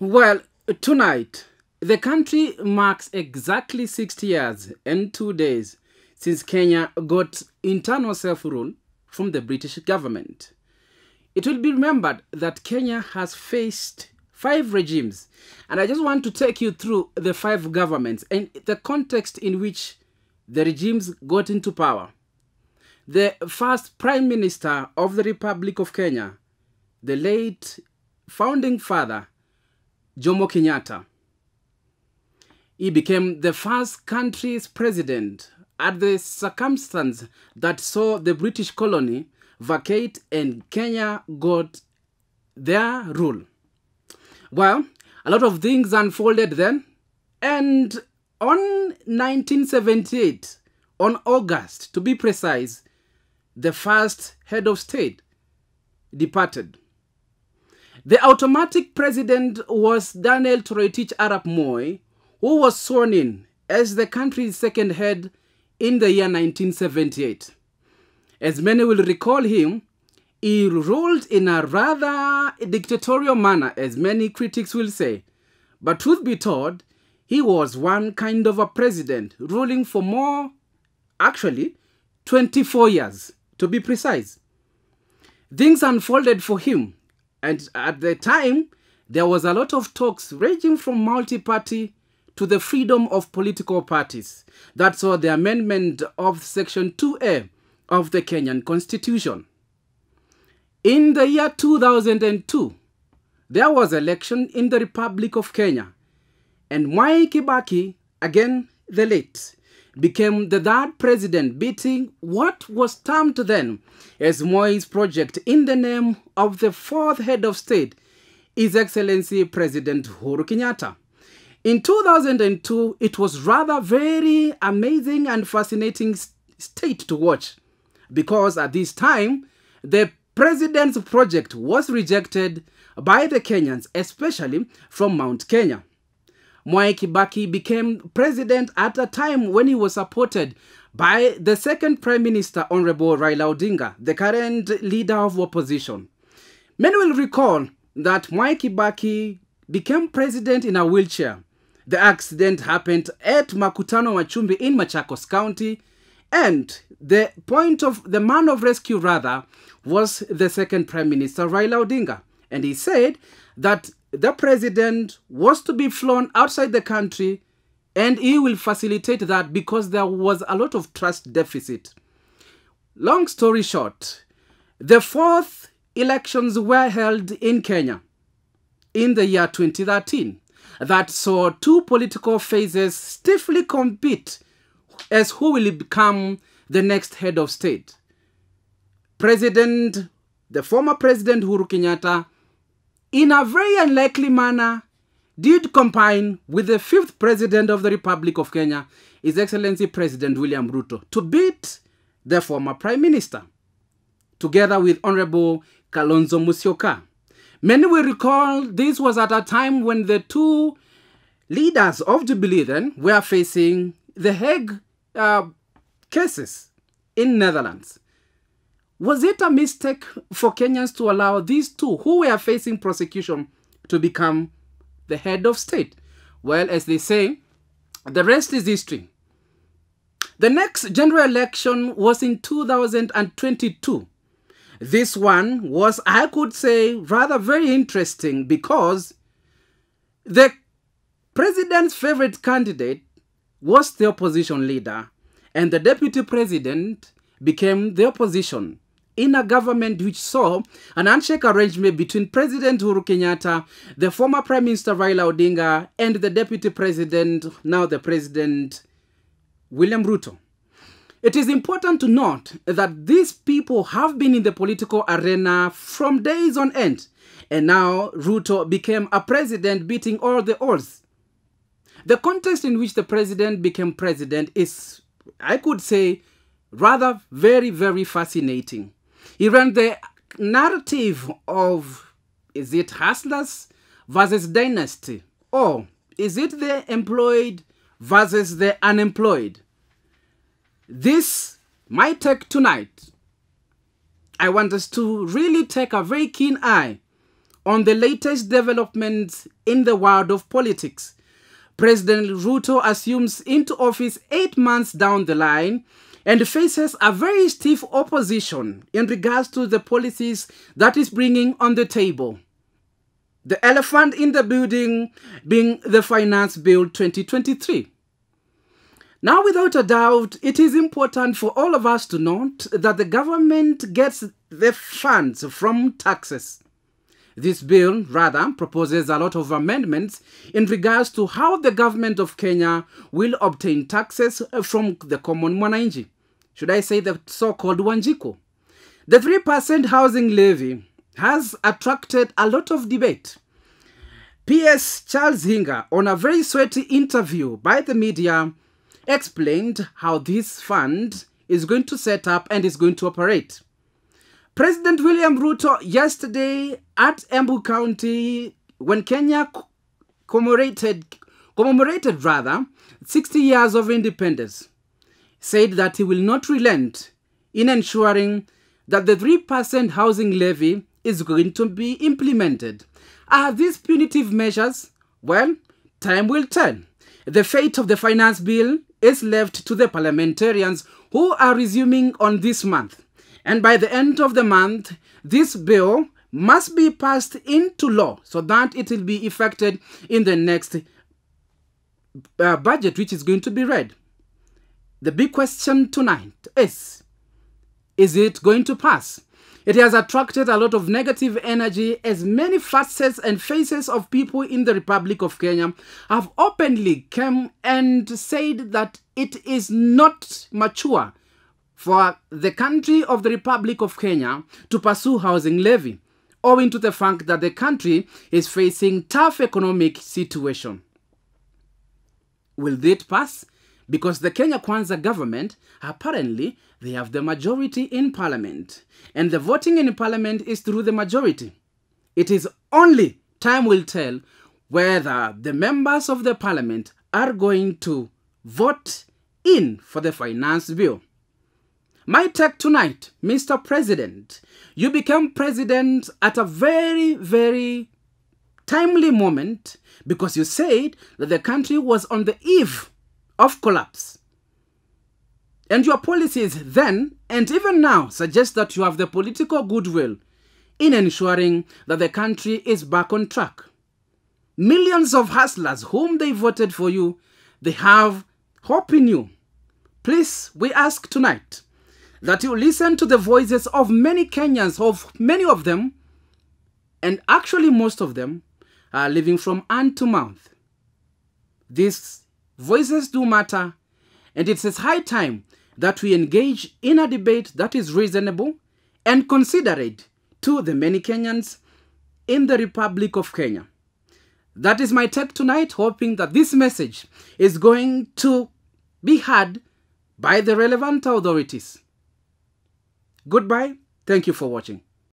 Well, tonight, the country marks exactly 60 years and 2 days since Kenya got internal self-rule from the British government. It will be remembered that Kenya has faced 5 regimes, and I just want to take you through the 5 governments and the context in which the regimes got into power. The first Prime Minister of the Republic of Kenya, the late founding father, Jomo Kenyatta. He became the first country's president at the circumstance that saw the British colony vacate and Kenya got their rule. Well, a lot of things unfolded then, and on 1978, on August to be precise, the first head of state departed. The automatic president was Daniel Toroitich Arap Moi, who was sworn in as the country's second head in the year 1978. As many will recall him, he ruled in a rather dictatorial manner, as many critics will say. But truth be told, he was one kind of a president, ruling for more, actually, 24 years, to be precise. Things unfolded for him. And at the time, there was a lot of talks ranging from multi-party to the freedom of political parties. That saw the amendment of Section 2A of the Kenyan Constitution. In the year 2002, there was election in the Republic of Kenya. And Mwai Kibaki, again the late, became the third president, beating what was termed then as Moi's project in the name of the fourth head of state, His Excellency President Uhuru Kenyatta. In 2002, it was rather very amazing and fascinating state to watch, because at this time, the president's project was rejected by the Kenyans, especially from Mount Kenya. Mwai Kibaki became president at a time when he was supported by the second Prime Minister, Honorable Raila Odinga, the current leader of opposition. Many will recall that Mwai Kibaki became president in a wheelchair. The accident happened at Makutano Machumbi in Machakos County, and the man of rescue rather was the second Prime Minister, Raila Odinga. And he said that the president was to be flown outside the country, and he will facilitate that because there was a lot of trust deficit. Long story short, the fourth elections were held in Kenya in the year 2013 that saw two political phases stiffly compete as who will become the next head of state. The former President Uhuru Kenyatta, in a very unlikely manner, did combine with the fifth president of the Republic of Kenya, His Excellency President William Ruto, to beat the former Prime Minister, together with Honorable Kalonzo Musyoka. Many will recall this was at a time when the two leaders of Jubilee then were facing the Hague cases in Netherlands. Was it a mistake for Kenyans to allow these two who were facing prosecution to become the head of state? Well, as they say, the rest is history. The next general election was in 2022. This one was, I could say, rather very interesting because the president's favorite candidate was the opposition leader, and the deputy president became the opposition in a government which saw an handshake arrangement between President Uhuru Kenyatta, the former Prime Minister Raila Odinga, and the deputy president, now the president, William Ruto. It is important to note that these people have been in the political arena from days on end, and now Ruto became a president, beating all the odds. The context in which the president became president is, I could say, rather very, very fascinating. He ran the narrative of, is it hustlers versus dynasty? Or is it the employed versus the unemployed? This, my take tonight, I want us to really take a very keen eye on the latest developments in the world of politics. President Ruto assumes into office 8 months down the line and faces a very stiff opposition in regards to the policies that is bringing on the table. The elephant in the building being the Finance Bill 2023. Now, without a doubt, it is important for all of us to note that the government gets the funds from taxes. This bill, rather, proposes a lot of amendments in regards to how the government of Kenya will obtain taxes from the common mwananchi. Should I say the so-called Wanjiku? The 3% housing levy has attracted a lot of debate. PS Charles Hinga, on a very sweaty interview by the media, explained how this fund is going to set up and is going to operate. President William Ruto yesterday at Embu County, when Kenya commemorated 60 years of independence, said that he will not relent in ensuring that the 3% housing levy is going to be implemented. Are these punitive measures? Well, time will tell. The fate of the finance bill is left to the parliamentarians who are resuming on this month. And by the end of the month, this bill must be passed into law so that it will be effected in the next budget, which is going to be read. The big question tonight is it going to pass? It has attracted a lot of negative energy as many facets and faces of people in the Republic of Kenya have openly come and said that it is not mature for the country of the Republic of Kenya to pursue housing levy, owing to the fact that the country is facing tough economic situation. Will it pass? Because the Kenya Kwanza government, apparently, they have the majority in parliament. And the voting in parliament is through the majority. It is only time will tell whether the members of the parliament are going to vote in for the finance bill. My take tonight, Mr. President, you became president at a very, very timely moment because you said that the country was on the eve of collapse. And your policies then and even now suggest that you have the political goodwill in ensuring that the country is back on track. Millions of hustlers whom they voted for you, they have hope in you. Please, we ask tonight that you listen to the voices of many Kenyans, many of them, and actually most of them, are living from hand to mouth. These voices do matter, and it is high time that we engage in a debate that is reasonable and considerate to the many Kenyans in the Republic of Kenya. That is my take tonight, hoping that this message is going to be heard by the relevant authorities. Goodbye. Thank you for watching.